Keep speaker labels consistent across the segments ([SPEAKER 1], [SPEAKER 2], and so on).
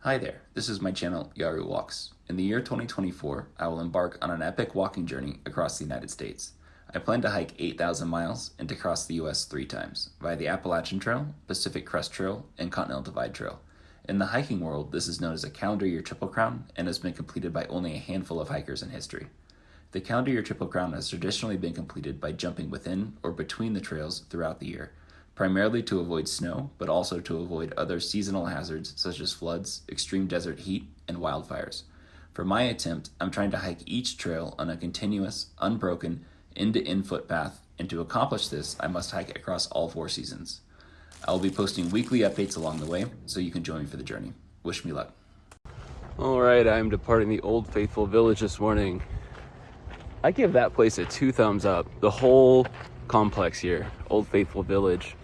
[SPEAKER 1] Hi there, this is my channel, Yaru Walks. In the year 2024, I will embark on an epic walking journey across the United States. I plan to hike 8,000 miles and to cross the US 3 times, via the Appalachian Trail, Pacific Crest Trail, and Continental Divide Trail. In the hiking world, this is known as a calendar year Triple Crown and has been completed by only a handful of hikers in history. The calendar year Triple Crown has traditionally been completed by jumping within or between the trails throughout the year, primarily to avoid snow, but also to avoid other seasonal hazards such as floods, extreme desert heat, and wildfires. For my attempt, I'm trying to hike each trail on a continuous, unbroken, end-to-end footpath, and to accomplish this, I must hike across all 4 seasons. I will be posting weekly updates along the way, so you can join me for the journey. Wish me luck.
[SPEAKER 2] All right, I'm departing the Old Faithful Village this morning. I give that place a 2 thumbs up. The whole complex here, Old Faithful Village.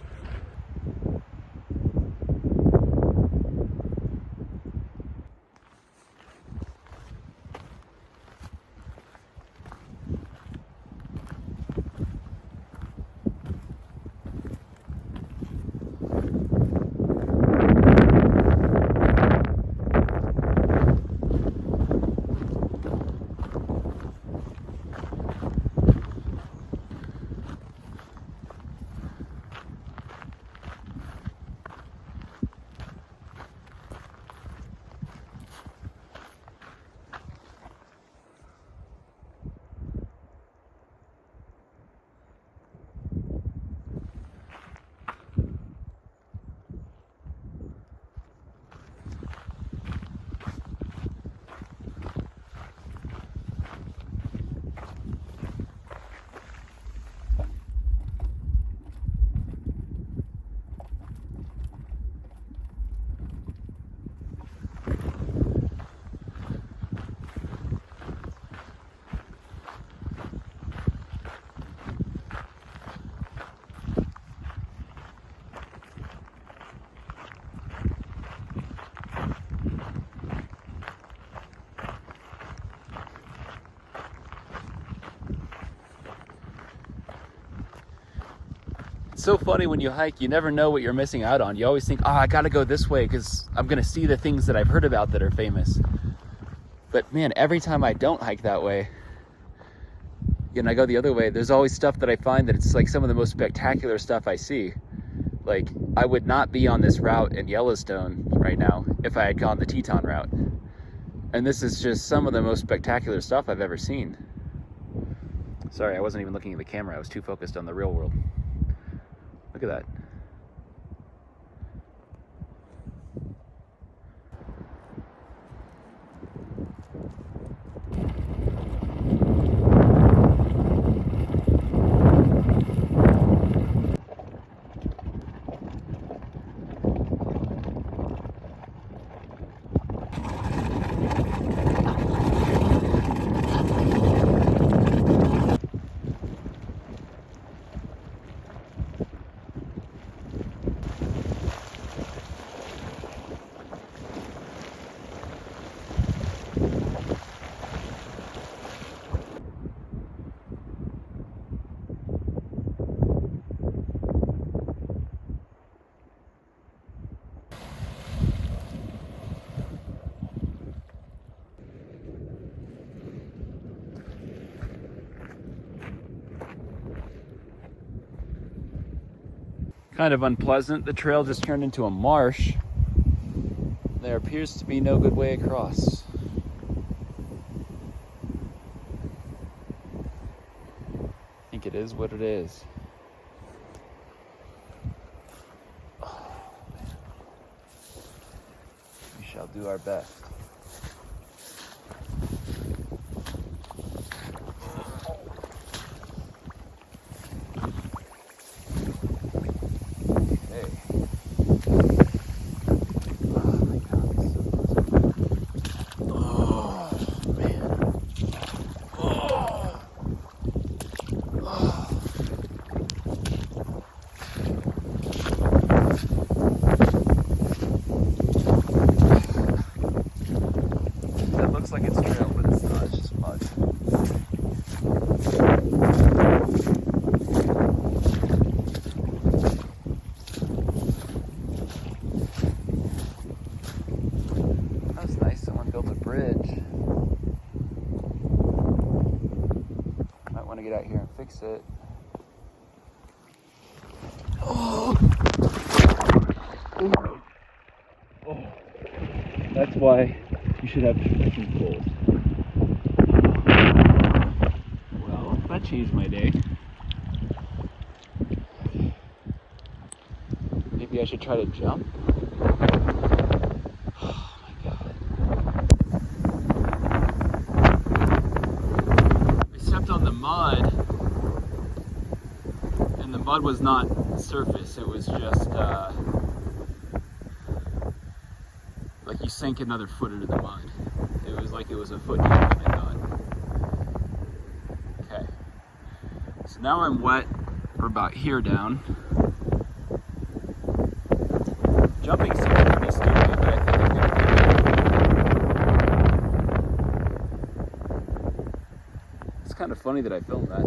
[SPEAKER 2] It's so funny when you hike, you never know what you're missing out on. You always think, I gotta go this way because I'm gonna see the things that I've heard about that are famous. But man, every time I don't hike that way, and I go the other way, there's always stuff that I find that it's like some of the most spectacular stuff I see. Like, I would not be on this route in Yellowstone right now if I had gone the Teton route. And this is just some of the most spectacular stuff I've ever seen. Sorry, I wasn't even looking at the camera. I was too focused on the real world. Look at that. Kind of unpleasant. The trail just turned into a marsh. There appears to be no good way across. I think it is what it is. Oh, man. We shall do our best. get out here and fix it. Oh. Oh. That's why you should have trekking poles. Well, that changed my day. Maybe I should try to jump. Oh my god. I stepped on the mud, and the mud was not surface, it was just like you sank another foot into the mud. It was like it was a foot deep, I thought. Okay. So now I'm wet for about here down. Jumping seems to be stupid, but I think I'm gonna do it. It's kind of funny that I filmed that.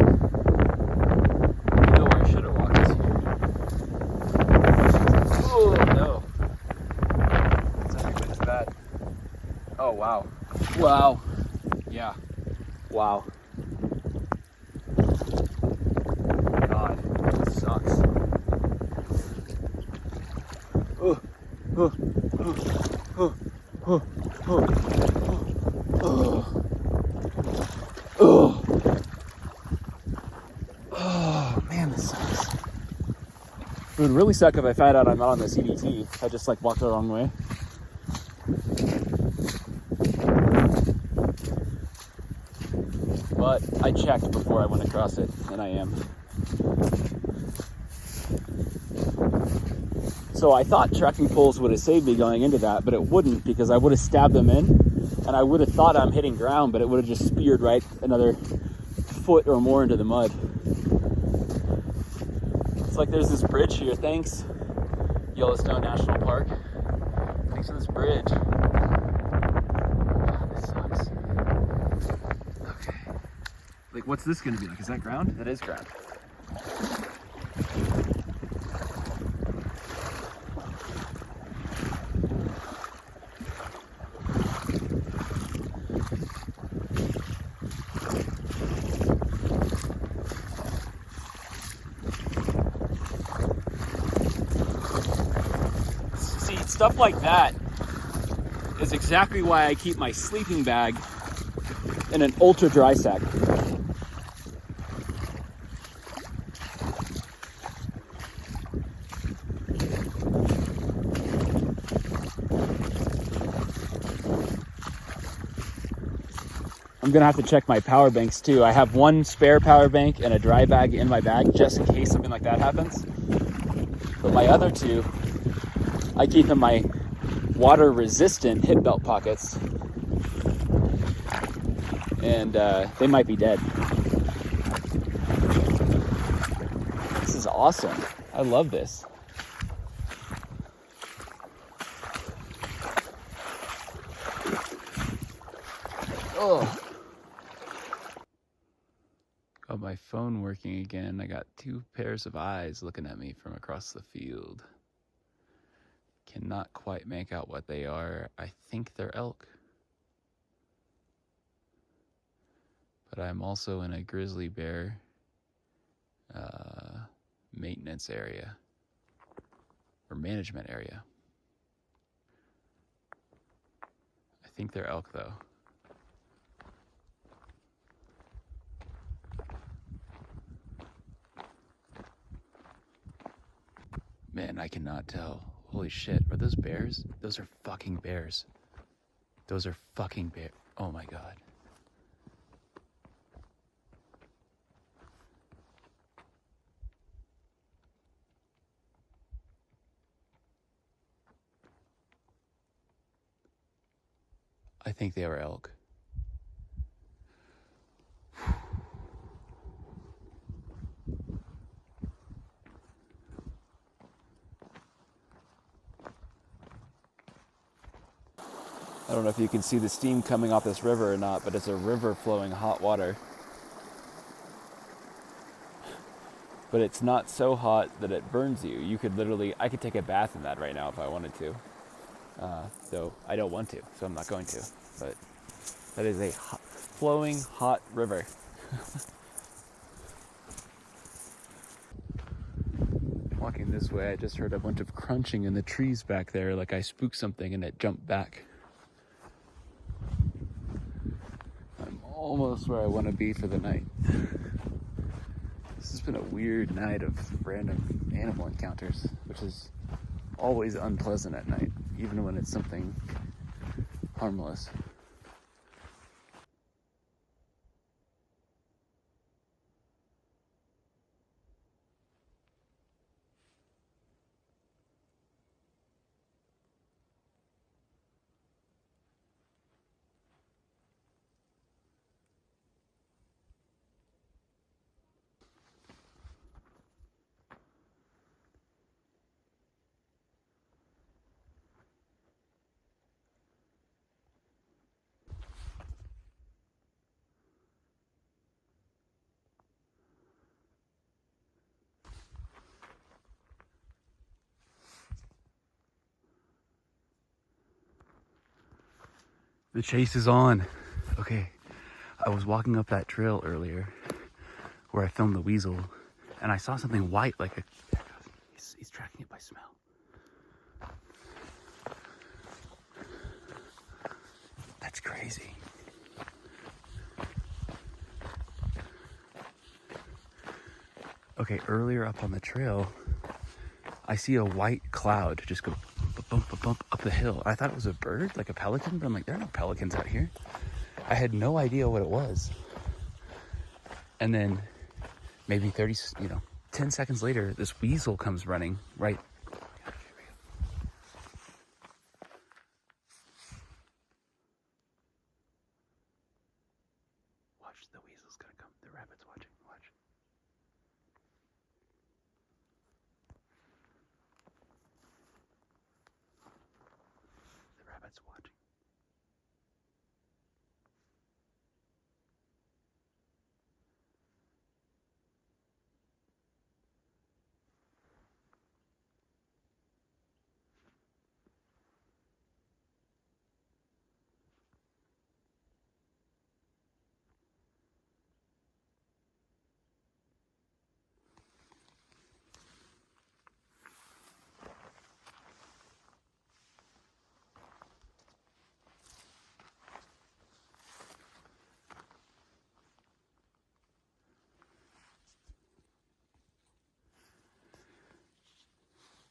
[SPEAKER 2] You know where I should have walked is here. Oh no. What is that? Oh wow. Wow. Yeah. Wow. God, this sucks. Oh. Oh, oh, oh, oh, oh, oh, oh, oh, man, this sucks. It would really suck if I found out I'm not on the CDT. I just like walked the wrong way. But I checked before I went across it, and I am. So I thought trekking poles would have saved me going into that, but it wouldn't, because I would have stabbed them in, and I would have thought I'm hitting ground, but it would have just speared right another foot or more into the mud. It's like there's this bridge here. Thanks, Yellowstone National Park. Thanks for this bridge. God, this sucks. Okay. Like, what's this gonna be like? Is that ground? That is ground. Stuff like that is exactly why I keep my sleeping bag in an ultra dry sack. I'm gonna have to check my power banks too. I have one spare power bank and a dry bag in my bag just in case something like that happens. But my other two, I keep in my water resistant hip belt pockets, and they might be dead. This is awesome. I love this. Oh. Got my phone working again. I got two pairs of eyes looking at me from across the field. Cannot quite make out what they are. I think they're elk. But I'm also in a grizzly bear maintenance area, or management area. I think they're elk though. Man, I cannot tell. Holy shit, are those bears? Those are fucking bears. Those are fucking bears. Oh my god. I think they were elk. I don't know if you can see the steam coming off this river or not, but it's a river flowing hot water. But it's not so hot that it burns you. You could literally, I could take a bath in that right now if I wanted to. Though I don't want to, so I'm not going to. But that is a flowing hot river. walking this way, I just heard a bunch of crunching in the trees back there, like I spooked something and it jumped back. I'm almost where I want to be for the night. This has been a weird night of random animal encounters, which is always unpleasant at night, even when it's something harmless. The chase is on. Okay, I was walking up that trail earlier where I filmed the weasel, and I saw something white, like a... He's tracking it by smell. That's crazy. Okay, earlier up on the trail, I see a white cloud just go bump, bump up the hill. I thought it was a bird, like a pelican, but I'm like, there are no pelicans out here. I had no idea what it was. And then maybe 10 seconds later, this weasel comes running right. Watch, the weasel's gonna come. The rabbit's watching. Watch. The rabbit's watching.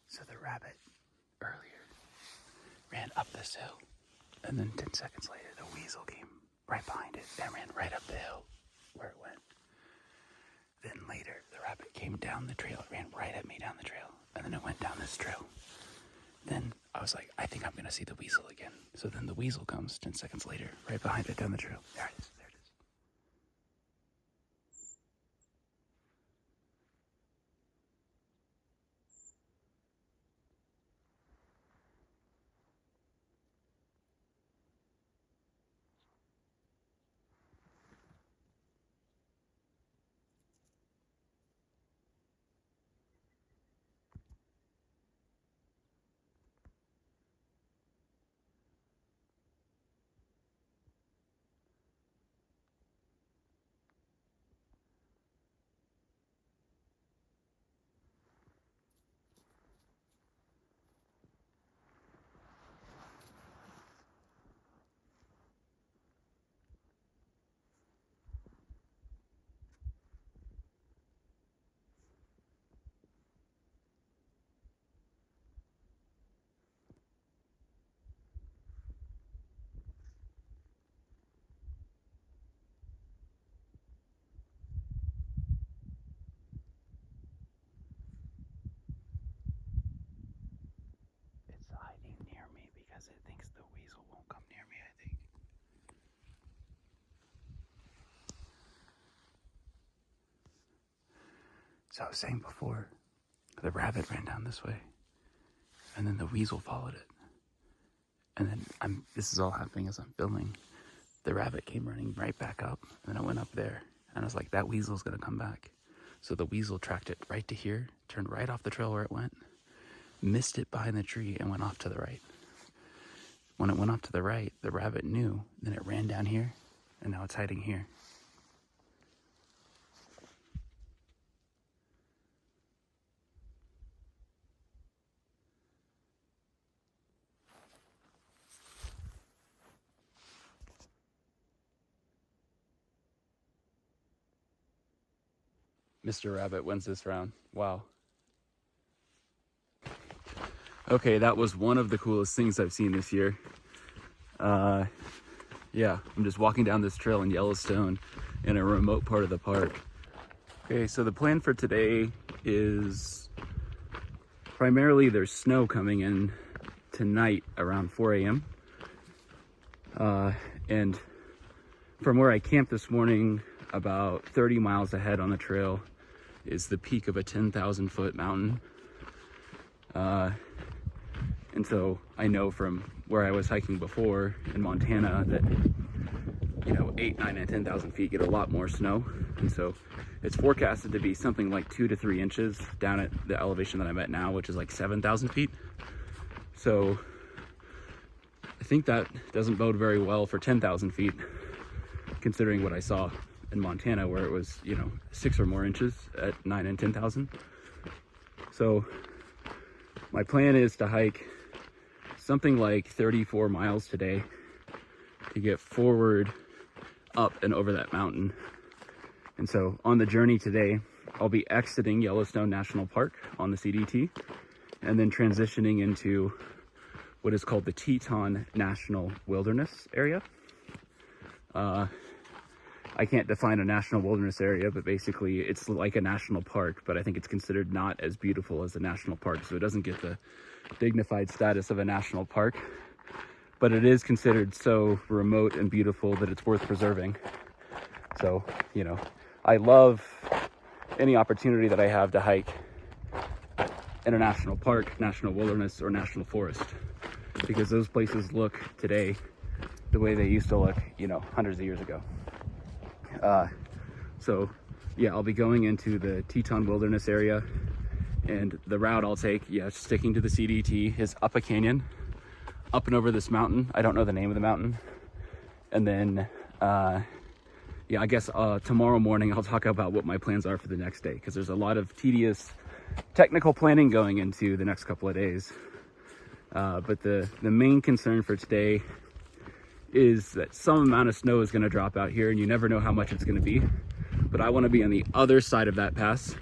[SPEAKER 2] So the rabbit earlier ran up this hill, and then 10 seconds later, the weasel came right behind it and ran right up the hill where it went. Then later, the rabbit came down the trail. It ran right at me down the trail, and then it went down this trail. Then I was like, I think I'm going to see the weasel again. So then the weasel comes 10 seconds later, right behind it down the trail. There it is. There it is. It's hiding near me because it thinks the weasel won't come near me, I think. So I was saying before, the rabbit ran down this way, and then the weasel followed it. And then this is all happening as I'm filming. The rabbit came running right back up, and then I went up there, and I was like, that weasel's gonna come back. So the weasel tracked it right to here, turned right off the trail where it went, missed it behind the tree, and went off to the right. When it went off to the right, the rabbit knew, then it ran down here, and now it's hiding here. Mr. Rabbit wins this round. Wow. Okay, that was one of the coolest things I've seen this year. Yeah, I'm just walking down this trail in Yellowstone in a remote part of the park. Okay, so the plan for today is primarily there's snow coming in tonight around 4 a.m. And from where I camped this morning, about 30 miles ahead on the trail is the peak of a 10,000 foot mountain. And so I know from where I was hiking before in Montana that, 8, 9, and 10,000 feet get a lot more snow. And so it's forecasted to be something like 2 to 3 inches down at the elevation that I'm at now, which is like 7,000 feet. So I think that doesn't bode very well for 10,000 feet, considering what I saw in Montana where it was, 6 or more inches at 9 and 10,000. So my plan is to hike something like 34 miles today to get forward up and over that mountain. And so on the journey today, I'll be exiting Yellowstone National Park on the CDT and then transitioning into what is called the Teton National Wilderness Area. I can't define a national wilderness area, but basically it's like a national park, but I think it's considered not as beautiful as a national park, so it doesn't get the dignified status of a national park, but it is considered so remote and beautiful that it's worth preserving. So, I love any opportunity that I have to hike in a national park, national wilderness, or national forest, because those places look today the way they used to look, hundreds of years ago. So yeah, I'll be going into the Teton Wilderness area, and the route I'll take, sticking to the CDT, is up a canyon, up and over this mountain. I don't know the name of the mountain. And then, I guess tomorrow morning I'll talk about what my plans are for the next day, because there's a lot of tedious technical planning going into the next couple of days. But the main concern for today is that some amount of snow is going to drop out here, and you never know how much it's going to be. But I want to be on the other side of that pass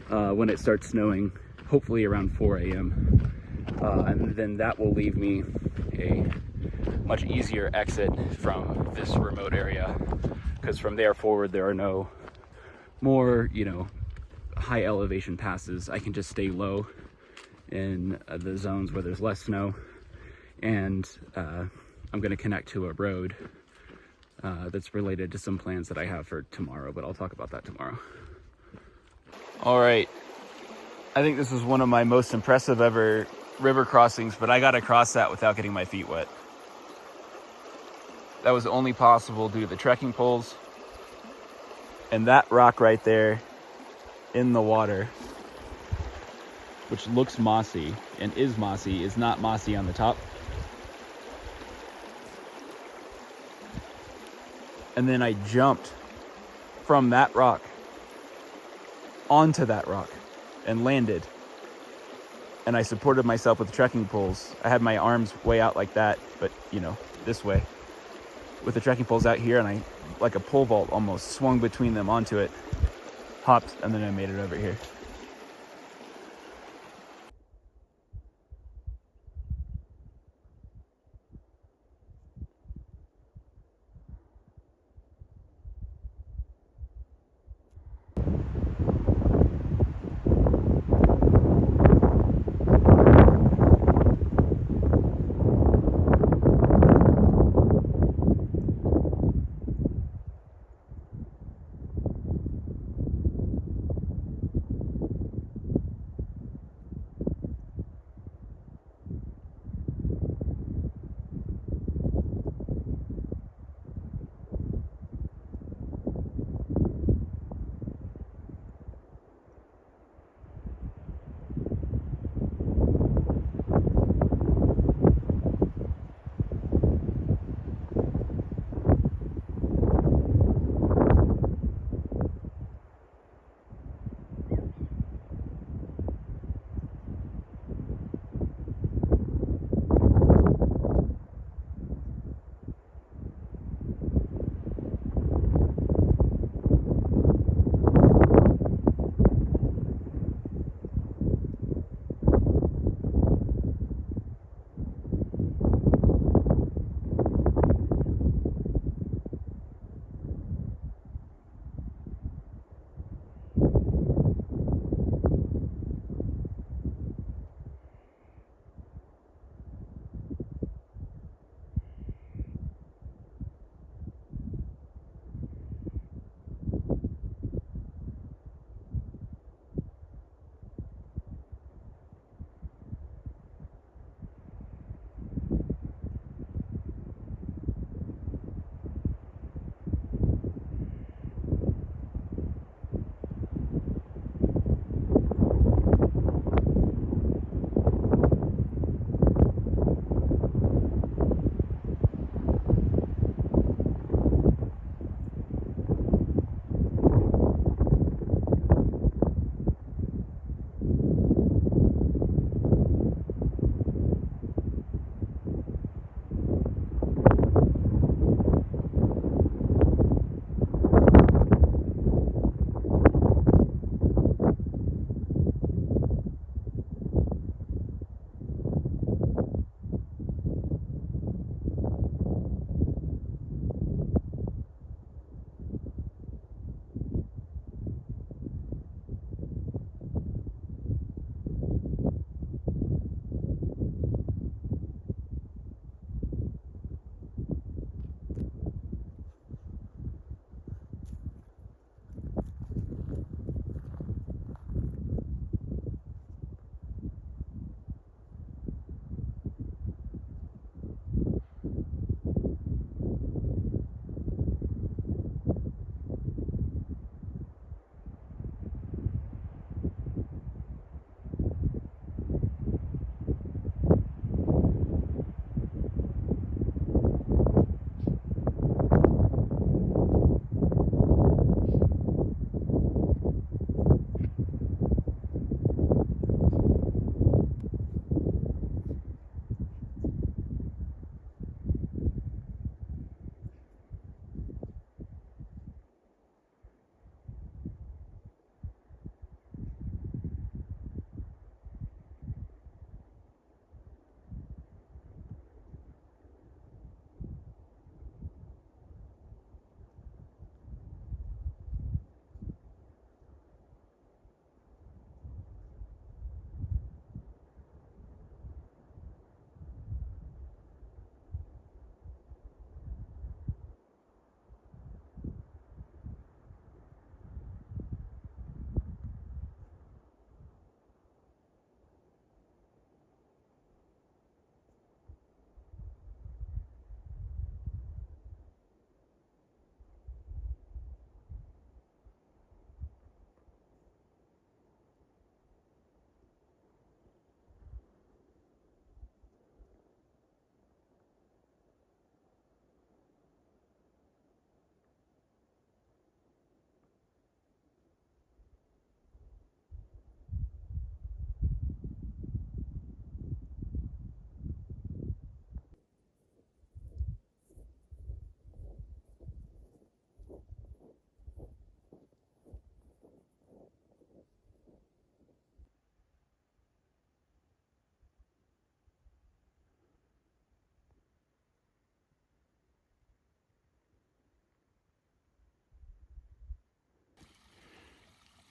[SPEAKER 2] when it starts snowing, hopefully around 4 a.m. And then that will leave me a much easier exit from this remote area, because from there forward there are no more, high elevation passes. I can just stay low in the zones where there's less snow, and I'm going to connect to a road that's related to some plans that I have for tomorrow, but I'll talk about that tomorrow. All right. I think this is one of my most impressive ever river crossings, but I got to cross that without getting my feet wet. That was only possible due to the trekking poles, and that rock right there in the water, which looks mossy and is mossy, is not mossy on the top. And then I jumped from that rock onto that rock and landed. And I supported myself with trekking poles. I had my arms way out like that, but this way, with the trekking poles out here, and I, like a pole vault almost, swung between them onto it, hopped, and then I made it over here.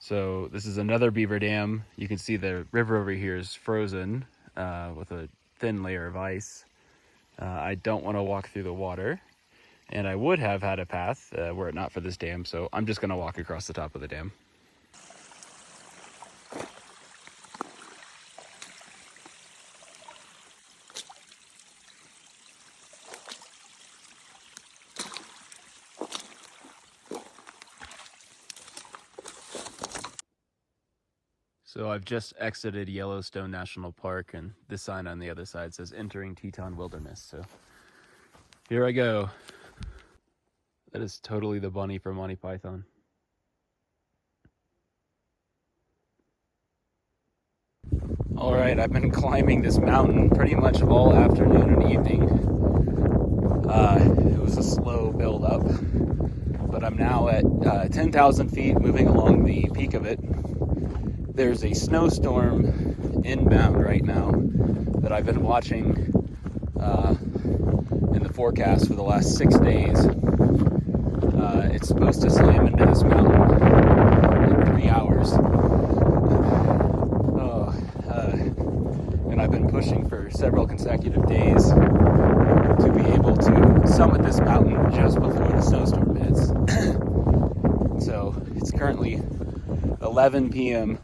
[SPEAKER 2] So this is another beaver dam. You can see the river over here is frozen with a thin layer of ice. I don't want to walk through the water, and I would have had a path were it not for this dam, so I'm just going to walk across the top of the dam. So I've just exited Yellowstone National Park, and this sign on the other side says entering Teton Wilderness. So here I go. That is totally the bunny from Monty Python. All right, I've been climbing this mountain pretty much all afternoon and evening. It was a slow build up, but I'm now at 10,000 feet moving along the peak of it. There's a snowstorm inbound right now that I've been watching in the forecast for the last 6 days. It's supposed to slam into this mountain in 3 hours. And I've been pushing for several consecutive days to be able to summit this mountain just before the snowstorm hits. So it's currently 11 p.m.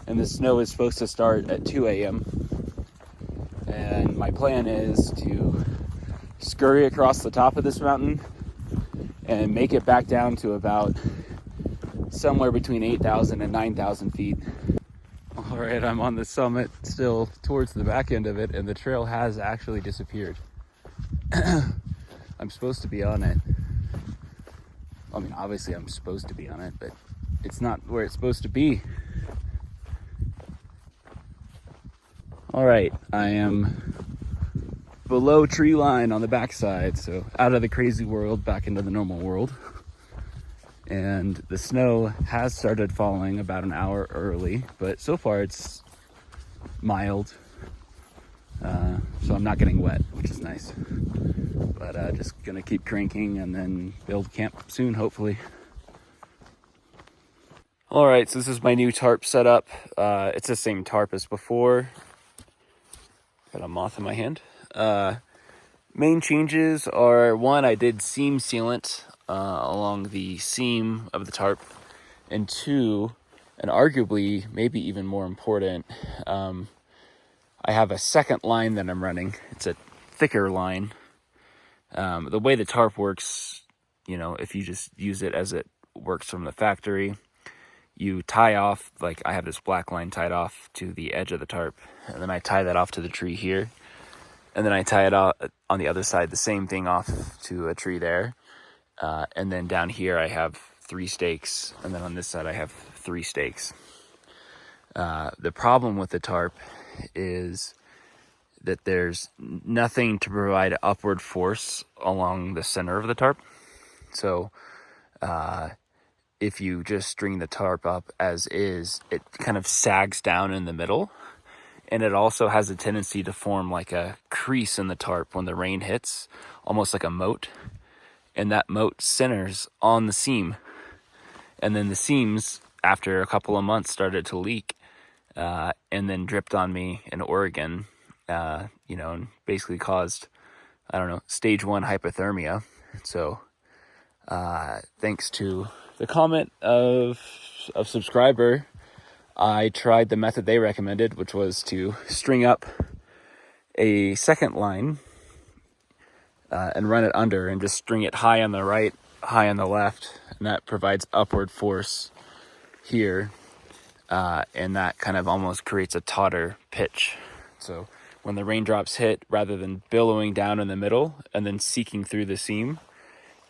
[SPEAKER 2] and the snow is supposed to start at 2 a.m. And my plan is to scurry across the top of this mountain and make it back down to about somewhere between 8,000 and 9,000 feet. All right, I'm on the summit still towards the back end of it, and the trail has actually disappeared. I'm supposed to be on it. I mean, obviously I'm supposed to be on it, but it's not where it's supposed to be. All right, I am below tree line on the backside, so out of the crazy world, back into the normal world. And the snow has started falling about an hour early, but so far it's mild. So I'm not getting wet, which is nice. But just gonna keep cranking and then build camp soon, hopefully. All right, so this is my new tarp setup. It's the same tarp as before. Got a moth in my hand. Main changes are, one, I did seam sealant along the seam of the tarp, and two, and arguably maybe even more important, I have a second line that I'm running. It's a thicker line. The way the tarp works, you know, if you just use it as it works from the factory, you tie off, like I have this black line tied off to the edge of the tarp, and then I tie that off to the tree here. And then I tie it out on the other side, the same thing off to a tree there. And then down here I have 3 stakes, and then on this side I have 3 stakes. The problem with the tarp is that there's nothing to provide upward force along the center of the tarp. So if you just string the tarp up as is, it kind of sags down in the middle. And it also has a tendency to form like a crease in the tarp when the rain hits, almost like a moat. And that moat centers on the seam. And then the seams, after a couple of months, started to leak and then dripped on me in Oregon, and basically caused, stage 1 hypothermia. So thanks to the comment of a subscriber, I tried the method they recommended, which was to string up a second line and run it under and just string it high on the right, high on the left. And that provides upward force here. And that kind of almost creates a tauter pitch. So when the raindrops hit, rather than billowing down in the middle and then seeking through the seam,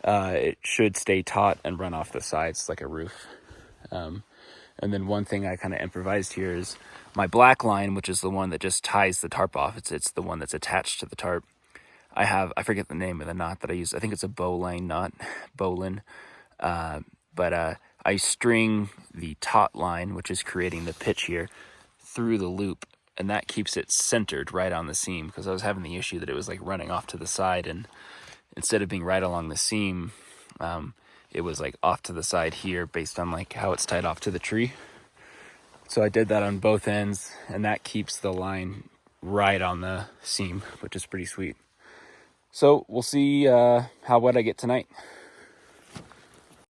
[SPEAKER 2] it should stay taut and run off the sides like a roof. And then one thing I kind of improvised here is my black line, which is the one that just ties the tarp off. It's the one that's attached to the tarp. I forget the name of the knot that I use. I think it's a bowline knot, bowline. But I string the taut line, which is creating the pitch here, through the loop. And that keeps it centered right on the seam, because I was having the issue that it was like running off to the side, and instead of being right along the seam, it was like off to the side here based on like how it's tied off to the tree. So I did that on both ends, and that keeps the line right on the seam, which is pretty sweet. So we'll see how wet I get tonight.